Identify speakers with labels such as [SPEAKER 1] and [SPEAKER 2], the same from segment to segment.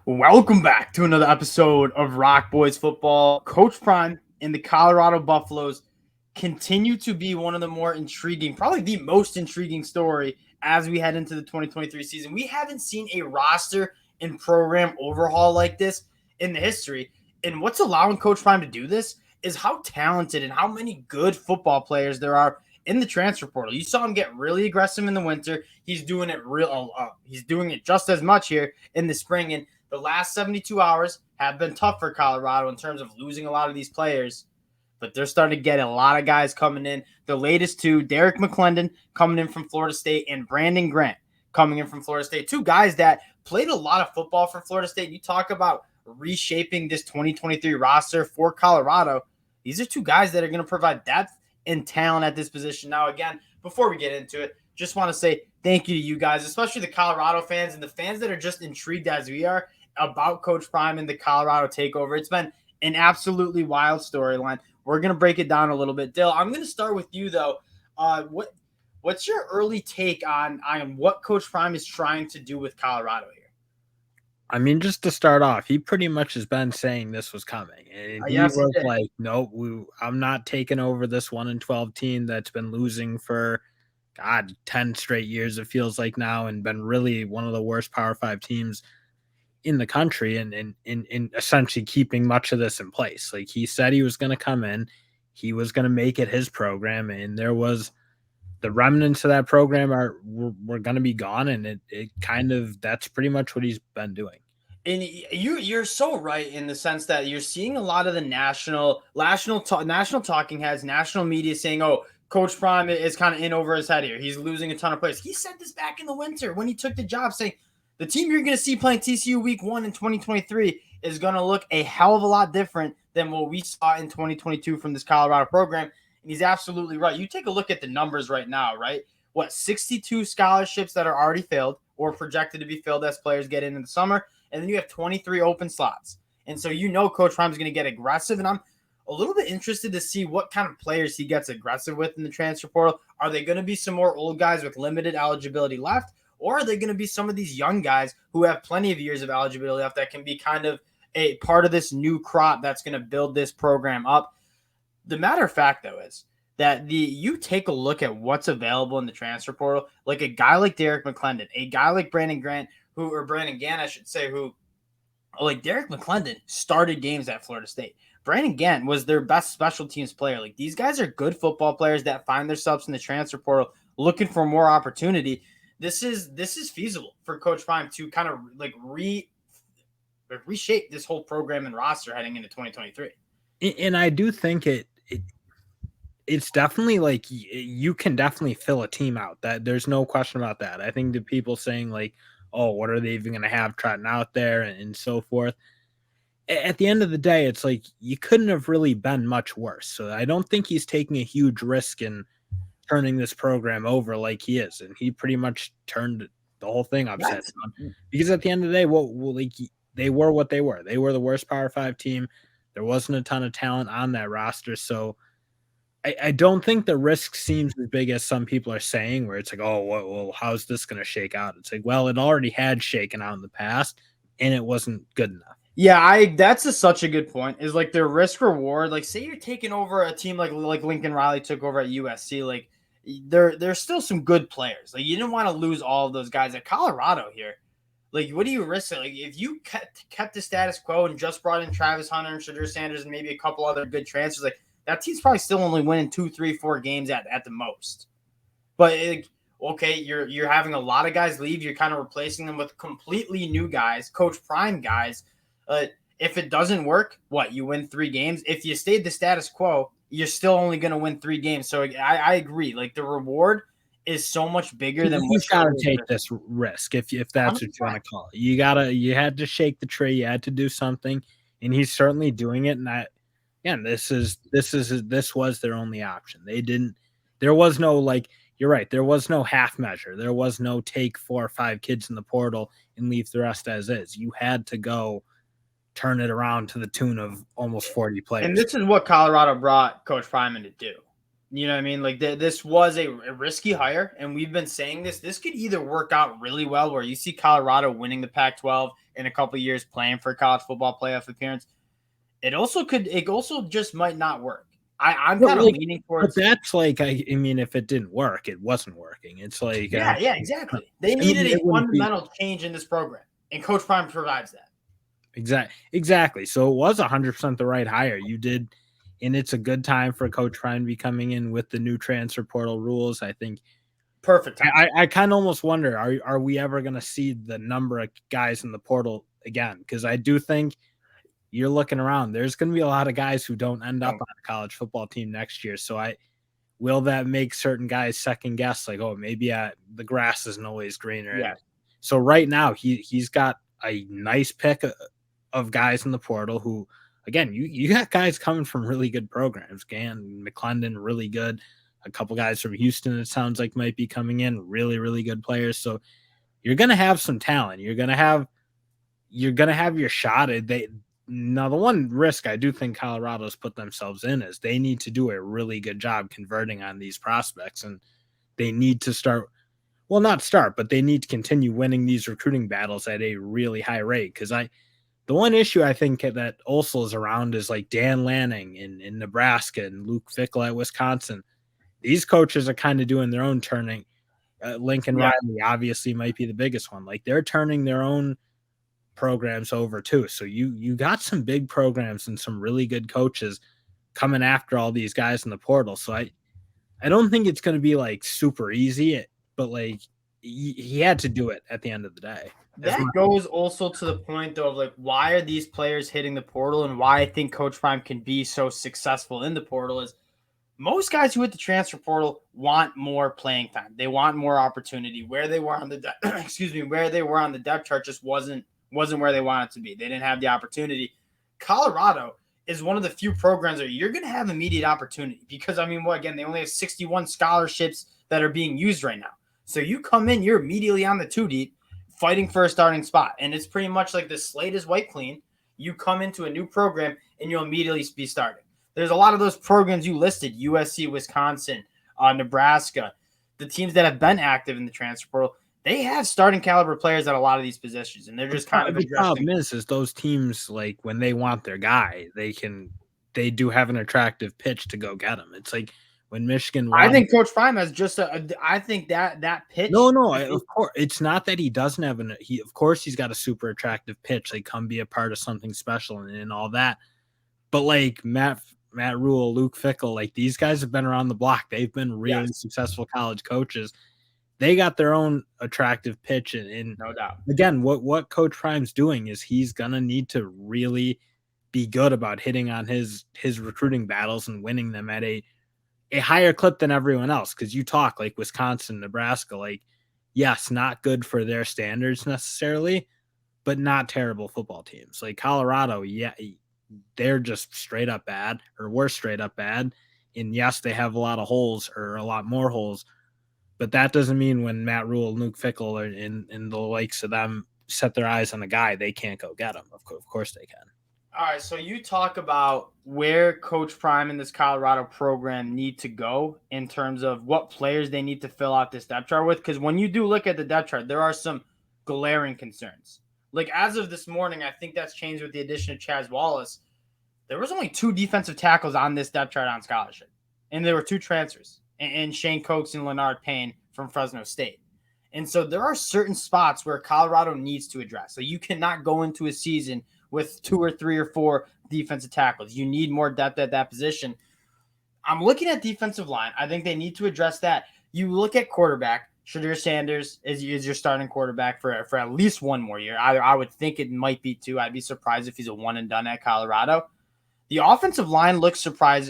[SPEAKER 1] Welcome back to another episode of Rock Boys Football. Coach Prime and the Colorado Buffaloes continue to be one of the more intriguing, probably the most intriguing story as we head into the 2023 season. We haven't seen a roster and program overhaul like this in the history. And what's allowing Coach Prime to do this is how talented and how many good football players there are in the transfer portal. You saw him get really aggressive in the winter. He's doing it he's doing it just as much here in the spring. And the last 72 hours have been tough for Colorado in terms of losing a lot of these players, but they're starting to get a lot of guys coming in. The latest two, Derek McClendon coming in from Florida State and Brandon Grant coming in from Florida State. Two guys that played a lot of football for Florida State. You talk about reshaping this 2023 roster for Colorado. These are two guys that are going to provide depth and talent at this position. Now, again, before we get into it, just want to say thank you to you guys, especially the Colorado fans and the fans that are just intrigued as we are about Coach Prime and the Colorado takeover. It's been an absolutely wild storyline. We're going to break it down a little bit. Dill, I'm going to start with you, though. What's your early take on what Coach Prime is trying to do with Colorado here?
[SPEAKER 2] I mean, just to start off, he pretty much has been saying this was coming. And he
[SPEAKER 1] Yes,
[SPEAKER 2] was like, nope, I'm not taking over this 1-12 team that's been losing for, 10 straight years, it feels like now, and been really one of the worst Power 5 teams in the country and essentially keeping much of this in place. Like he said he was going to come in, he was going to make it his program, and there was the remnants of that program were going to be gone, and it kind of that's pretty much what he's been doing.
[SPEAKER 1] And you're so right in the sense that you're seeing a lot of the national talking heads, national media saying, "Oh, Coach Prime is kind of in over his head here. He's losing a ton of players." He said this back in the winter when he took the job, saying the team you're going to see playing TCU Week 1 in 2023 is going to look a hell of a lot different than what we saw in 2022 from this Colorado program. And he's absolutely right. You take a look at the numbers right now, right? What, 62 scholarships that are already filled or projected to be filled as players get into the summer. And then you have 23 open slots. And so Coach Prime is going to get aggressive. And I'm a little bit interested to see what kind of players he gets aggressive with in the transfer portal. Are they going to be some more old guys with limited eligibility left? Or are they going to be some of these young guys who have plenty of years of eligibility left that can be kind of a part of this new crop that's going to build this program up? The matter of fact, though, is that you take a look at what's available in the transfer portal, like a guy like Derek McClendon, a guy like Brandon Gant, I should say, who, like Derek McClendon, started games at Florida State. Brandon Gant was their best special teams player. Like, these guys are good football players that find themselves in the transfer portal looking for more opportunity. This is feasible for Coach Prime to kind of like reshape this whole program and roster heading into 2023.
[SPEAKER 2] And I do think it's definitely like you can definitely fill a team out. That there's no question about that. I think the people saying like, oh, what are they even going to have trotting out there and so forth. At the end of the day, it's like you couldn't have really been much worse. So I don't think he's taking a huge risk in turning this program over like he is. And he pretty much turned the whole thing upside down. Because at the end of the day, they were what they were. They were the worst Power 5 team. There wasn't a ton of talent on that roster. So I don't think the risk seems as big as some people are saying, where it's like, oh, well, how's this going to shake out? It's like, well, it already had shaken out in the past, and it wasn't good enough.
[SPEAKER 1] Yeah, that's such a good point. Is like their risk reward. Like, say you're taking over a team like Lincoln Riley took over at USC. Like, there's still some good players. Like, you didn't want to lose all of those guys at Colorado here. Like, what do you risk? Like, if you kept the status quo and just brought in Travis Hunter and Deion Sanders and maybe a couple other good transfers, like, that team's probably still only winning 2, 3, 4 games at the most. But okay, you're having a lot of guys leave. You're kind of replacing them with completely new guys, Coach Prime guys. If it doesn't work, you win 3 games. If you stayed the status quo, you're still only going to win 3 games. So I agree. Like, the reward is so much bigger than
[SPEAKER 2] you got to take this risk if that's 100%. What you want to call it. You had to shake the tree. You had to do something, and he's certainly doing it. And this was their only option. There was no, like, you're right. There was no half measure. There was no take 4 or 5 kids in the portal and leave the rest as is. You had to go turn it around to the tune of almost 40 players.
[SPEAKER 1] And this is what Colorado brought Coach Prime to do. You know what I mean? Like this was a risky hire, and we've been saying this. This could either work out really well, where you see Colorado winning the Pac-12 in a couple of years, playing for a college football playoff appearance. It also could. It also just might not work. I'm
[SPEAKER 2] But
[SPEAKER 1] kind of
[SPEAKER 2] like,
[SPEAKER 1] leaning
[SPEAKER 2] but
[SPEAKER 1] towards.
[SPEAKER 2] that's like, I mean, if it didn't work, it wasn't working. It's like,
[SPEAKER 1] Yeah, exactly. They
[SPEAKER 2] I mean,
[SPEAKER 1] needed
[SPEAKER 2] it
[SPEAKER 1] a
[SPEAKER 2] wouldn't be
[SPEAKER 1] fundamental change in this program, and Coach Prime provides that.
[SPEAKER 2] exactly. So it was 100% the right hire. You did, and it's a good time for Coach Prime to be coming in with the new transfer portal rules. I think
[SPEAKER 1] Perfect time.
[SPEAKER 2] I kind of almost wonder, are we ever going to see the number of guys in the portal again? Because I do think you're looking around. There's going to be a lot of guys who don't end up
[SPEAKER 1] No.
[SPEAKER 2] on a college football team next year. So will that make certain guys second guess, like, oh, maybe the grass isn't always greener.
[SPEAKER 1] Yeah.
[SPEAKER 2] So right now he's got a nice pick of guys in the portal who, again, you got guys coming from really good programs. Gann, McClendon, really good. A couple guys from Houston, it sounds like, might be coming in, really, really good players. So you're gonna have some talent. You're gonna have your shot. Now the one risk I do think Colorado's put themselves in is they need to do a really good job converting on these prospects, and they need to start. Well, not start, but they need to continue winning these recruiting battles at a really high rate. Because the one issue I think that also is around is like Dan Lanning in Nebraska and Luke Fickle at Wisconsin. These coaches are kind of doing their own turning. Lincoln
[SPEAKER 1] Yeah.
[SPEAKER 2] Riley obviously might be the biggest one. Like they're turning their own programs over too. So you got some big programs and some really good coaches coming after all these guys in the portal. So I don't think it's going to be like super easy, but like he had to do it at the end of the day.
[SPEAKER 1] That goes also to the point though of like why are these players hitting the portal and why I think Coach Prime can be so successful in the portal is most guys who hit the transfer portal want more playing time. They want more opportunity. Where they were on the where they were on the depth chart just wasn't where they wanted to be. They didn't have the opportunity. Colorado is one of the few programs where you're going to have immediate opportunity because I mean, well, again, they only have 61 scholarships that are being used right now. So you come in, you're immediately on the two deep, fighting for a starting spot, and it's pretty much like the slate is wiped clean. You come into a new program and you'll immediately be starting. There's a lot of those programs you listed, USC, Wisconsin, Nebraska, the teams that have been active in the transfer portal, they have starting caliber players at a lot of these positions, and they're just kind of
[SPEAKER 2] The
[SPEAKER 1] addressing.
[SPEAKER 2] problem is those teams, like when they want their guy, they do have an attractive pitch to go get him. It's like when Michigan
[SPEAKER 1] I
[SPEAKER 2] wanted.
[SPEAKER 1] think Coach Prime has just I think that
[SPEAKER 2] No,
[SPEAKER 1] pitch.
[SPEAKER 2] no, of course it's not that he doesn't have of course he's got a super attractive pitch. Like come be a part of something special and all that. But like Matt Rule, Luke Fickle, like these guys have been around the block. They've been really
[SPEAKER 1] Yes,
[SPEAKER 2] successful college coaches. They got their own attractive pitch, and
[SPEAKER 1] no doubt.
[SPEAKER 2] again, what Coach Prime's doing is he's gonna need to really be good about hitting on his recruiting battles and winning them at a higher clip than everyone else. Because you talk like Wisconsin, Nebraska, like yes, not good for their standards necessarily, but not terrible football teams. Like Colorado, yeah, they're just straight up bad, or worse, straight up bad. And yes, they have a lot of holes, or a lot more holes, but that doesn't mean when Matt Rule and Luke Fickle are in the likes of them set their eyes on a guy, they can't go get him. Of course they can.
[SPEAKER 1] All right, so you talk about where Coach Prime and this Colorado program need to go in terms of what players they need to fill out this depth chart with. Because when you do look at the depth chart, there are some glaring concerns. Like as of this morning, I think that's changed with the addition of Chaz Wallace. There was only 2 defensive tackles on this depth chart on scholarship, and there were 2 transfers, and Shane Cokes and Leonard Payne from Fresno State. And so there are certain spots where Colorado needs to address. So you cannot go into a season with 2 or 3 or 4 defensive tackles. You need more depth at that position. I'm looking at defensive line. I think they need to address that. You look at quarterback. Deion Sanders is your starting quarterback for at least one more year. I would think it might be 2. I'd be surprised if he's a one and done at Colorado. The offensive line looks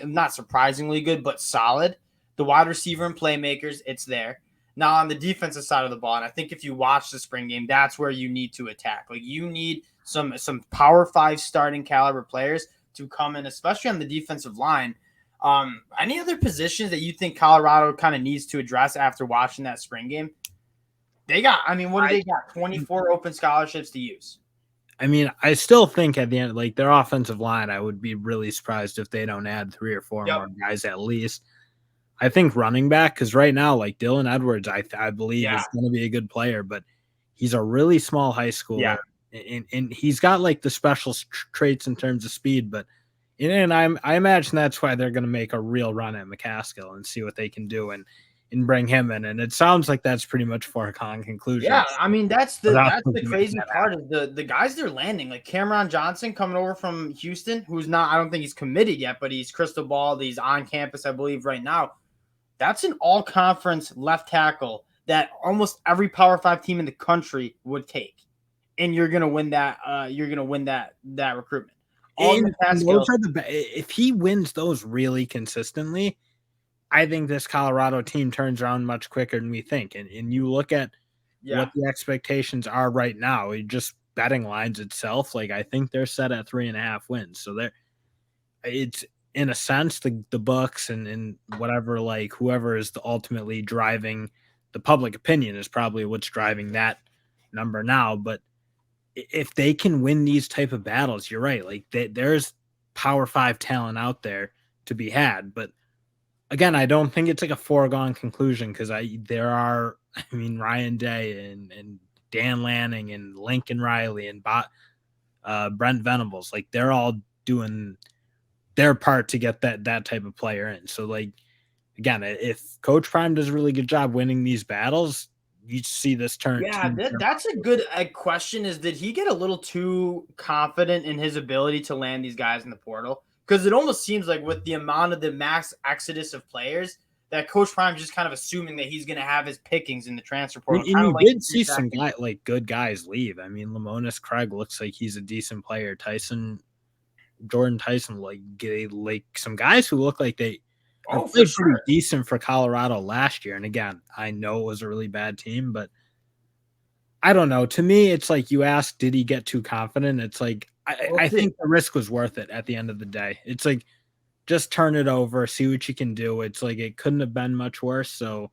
[SPEAKER 1] not surprisingly good, but solid. The wide receiver and playmakers, it's there. Now on the defensive side of the ball, and I think if you watch the spring game, that's where you need to attack. Like you need some Power 5 starting caliber players to come in, especially on the defensive line. Any other positions that you think Colorado kind of needs to address after watching that spring game? They got, I mean, what do they got? 24 open scholarships to use.
[SPEAKER 2] I mean, I still think at the end, like their offensive line, I would be really surprised if they don't add 3 or 4 more guys at least. I think running back, because right now, like Dylan Edwards, I believe
[SPEAKER 1] Yeah,
[SPEAKER 2] is going to be a good player, but he's a really small high
[SPEAKER 1] yeah.
[SPEAKER 2] schooler, and he's got like the special traits in terms of speed. But and I imagine that's why they're going to make a real run at McCaskill and see what they can do and bring him in. And it sounds like that's pretty much foregone conclusion.
[SPEAKER 1] Yeah, I mean that's the
[SPEAKER 2] Without
[SPEAKER 1] that's the
[SPEAKER 2] looking at
[SPEAKER 1] crazy
[SPEAKER 2] that
[SPEAKER 1] part is the guys they're landing, like Cameron Johnson coming over from Houston, who's not, I don't think he's committed yet, but he's crystal ball, he's on campus, I believe, right now. That's an all conference left tackle that almost every Power Five team in the country would take. And you're gonna win that, that recruitment. All
[SPEAKER 2] and those
[SPEAKER 1] McCaskill,
[SPEAKER 2] are if he wins those really consistently, I think this Colorado team turns around much quicker than we think. And you look at
[SPEAKER 1] yeah.
[SPEAKER 2] what the expectations are right now, just betting lines itself, like I think they're set at 3.5 wins. So it's in a sense the books and whatever, like whoever is ultimately driving the public opinion is probably what's driving that number now. But if they can win these type of battles, you're right. Like there's Power Five talent out there to be had, but again, I don't think it's like a foregone conclusion because I mean Ryan Day and Dan Lanning and Lincoln Riley and Brent Venables, like they're all doing their part to get that type of player in. So like again, if Coach Prime does a really good job winning these battles, you see this
[SPEAKER 1] Yeah,
[SPEAKER 2] team turn
[SPEAKER 1] that's a
[SPEAKER 2] around.
[SPEAKER 1] good question. Is did he get a little too confident in his ability to land these guys in the portal? Because it almost seems like with the amount of the mass exodus of players, that Coach Prime's just kind of assuming that he's going to have his pickings in the transfer portal,
[SPEAKER 2] And
[SPEAKER 1] kind of
[SPEAKER 2] you
[SPEAKER 1] like
[SPEAKER 2] did
[SPEAKER 1] the
[SPEAKER 2] see some
[SPEAKER 1] second.
[SPEAKER 2] good guys leave. I mean, Lamonis Craig looks like he's a decent player. Jordan Tyson, like some guys who look like they are
[SPEAKER 1] Oh, for
[SPEAKER 2] played pretty
[SPEAKER 1] sure.
[SPEAKER 2] decent for Colorado last year. And again, I know it was a really bad team, but I don't know. To me, it's like you asked, did he get too confident? It's like
[SPEAKER 1] We'll
[SPEAKER 2] I
[SPEAKER 1] see.
[SPEAKER 2] think the risk was worth it at the end of the day. It's like just turn it over, see what you can do. It's like it couldn't have been much worse. So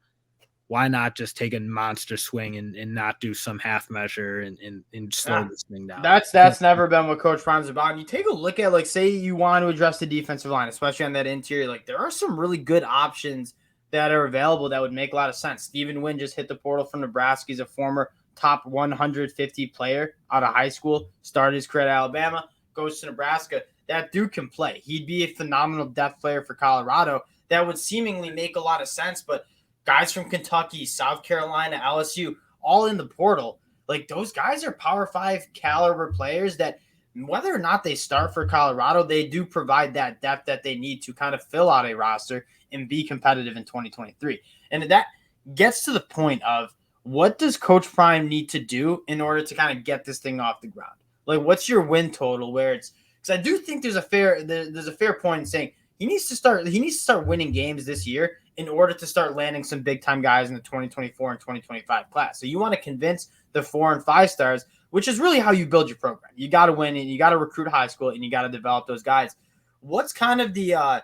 [SPEAKER 2] why not just take a monster swing and not do some half measure and slow
[SPEAKER 1] Yeah.
[SPEAKER 2] this thing down?
[SPEAKER 1] That's never been what Coach Prime's about. You take a look at, like, say you want to address the defensive line, especially on that interior. Like, there are some really good options that are available that would make a lot of sense. Steven Wynn just hit the portal from Nebraska. He's a former top 150 player out of high school. Started his career at Alabama, goes to Nebraska. That dude can play. He'd be a phenomenal depth player for Colorado. That would seemingly make a lot of sense. But guys from Kentucky, South Carolina, LSU, all in the portal. Like, those guys are Power Five caliber players that, whether or not they start for Colorado, they do provide that depth that they need to kind of fill out a roster and be competitive in 2023. And that gets to the point of, what does Coach Prime need to do in order to kind of get this thing off the ground? Like, what's your win total? Where it's, because I do think there's a fair point in saying he needs to start winning games this year in order to start landing some big time guys in the 2024 and 2025 class. So you want to convince the 4 and 5 stars, which is really how you build your program. You got to win, and you got to recruit high school, and you got to develop those guys. What's kind of the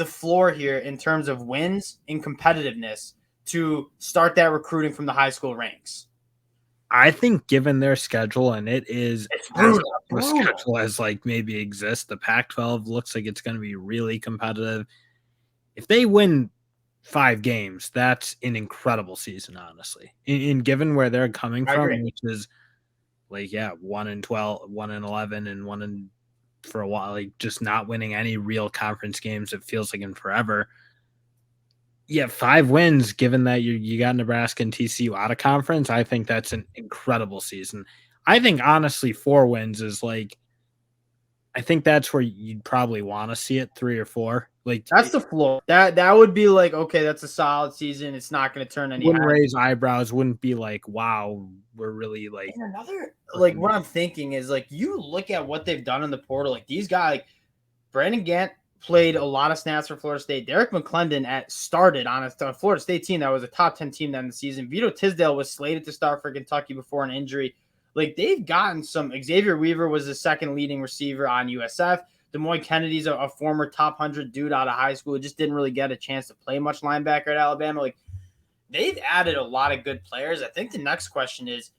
[SPEAKER 1] floor here in terms of wins and competitiveness to start that recruiting from the high school ranks?
[SPEAKER 2] I think given their schedule, and it is
[SPEAKER 1] It's
[SPEAKER 2] as
[SPEAKER 1] brutal,
[SPEAKER 2] tough a
[SPEAKER 1] brutal.
[SPEAKER 2] schedule as like maybe exists, the Pac-12 looks like it's going to be really competitive. If they win 5 games, that's an incredible season, honestly. And given where they're coming
[SPEAKER 1] I agree.
[SPEAKER 2] from, which is like 1-12, 1-11, and one in for a while, like just not winning any real conference games. It feels like in forever. Yeah, 5 wins. Given that you got Nebraska and TCU out of conference, I think that's an incredible season. I think honestly, 4 wins is like I think that's where you'd probably want to see it, 3 or 4. Like
[SPEAKER 1] That's
[SPEAKER 2] it
[SPEAKER 1] the floor. That would be like, okay, that's a solid season. It's not going to turn any
[SPEAKER 2] wouldn't
[SPEAKER 1] heads.
[SPEAKER 2] raise eyebrows, wouldn't be like, wow, we're really like
[SPEAKER 1] And another, like,
[SPEAKER 2] looking.
[SPEAKER 1] what I'm thinking is, like, you look at what they've done in the portal. Like, these guys, like Brandon Gant played a lot of snaps for Florida State. Derek McClendon started on a Florida State team that was a top 10 team that in the season. Vito Tisdale was slated to start for Kentucky before an injury. Like, they've gotten some. Xavier Weaver was the second leading receiver on USF. Des Moines Kennedy's a former top 100 dude out of high school. Just didn't really get a chance to play much linebacker at Alabama. Like, they've added a lot of good players. I think the next question is,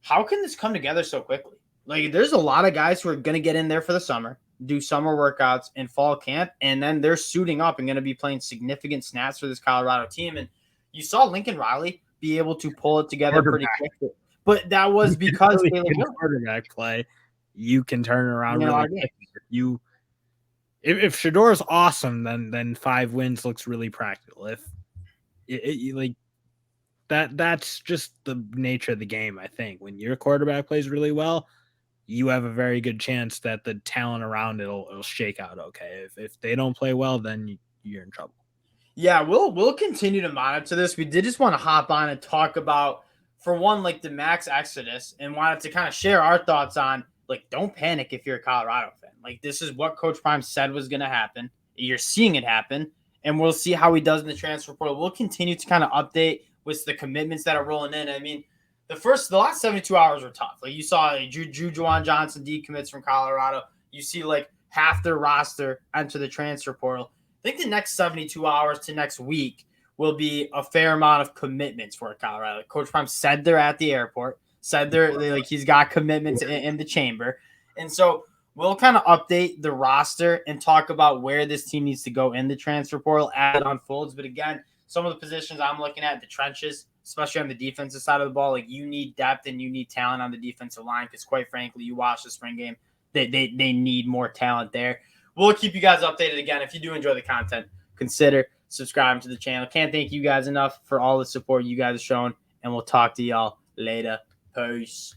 [SPEAKER 1] how can this come together so quickly? Like, there's a lot of guys who are going to get in there for the summer. do summer workouts in fall camp, and then they're suiting up and going to be playing significant snaps for this Colorado team. And you saw Lincoln Riley be able to pull it together pretty quickly, but that was because
[SPEAKER 2] really
[SPEAKER 1] Taylor
[SPEAKER 2] good quarterback play, you can turn around really quick. If Shador's awesome, then 5 wins looks really practical. If like that's just the nature of the game. I think when your quarterback plays really well, you have a very good chance that the talent around it'll shake out okay. If they don't play well, then you're in trouble.
[SPEAKER 1] Yeah, we'll continue to monitor this. We did just want to hop on and talk about, for one, like the max exodus, and wanted to kind of share our thoughts on, like, don't panic if you're a Colorado fan. Like, this is what Coach Prime said was going to happen. You're seeing it happen, and we'll see how he does in the transfer portal. We'll continue to kind of update with the commitments that are rolling in. I mean, the last 72 hours were tough. Like, you saw Juwan Johnson decommits from Colorado. You see like half their roster enter the transfer portal. I think the next 72 hours to next week will be a fair amount of commitments for Colorado. Like Coach Prime said they're at the airport, said they're like he's got commitments in the chamber. And so we'll kind of update the roster and talk about where this team needs to go in the transfer portal as it unfolds. But again, some of the positions I'm looking at, the trenches, especially on the defensive side of the ball, like you need depth and you need talent on the defensive line because quite frankly, you watch the spring game, they need more talent there. We'll keep you guys updated. Again, if you do enjoy the content, consider subscribing to the channel. Can't thank you guys enough for all the support you guys have shown, and we'll talk to y'all later. Peace.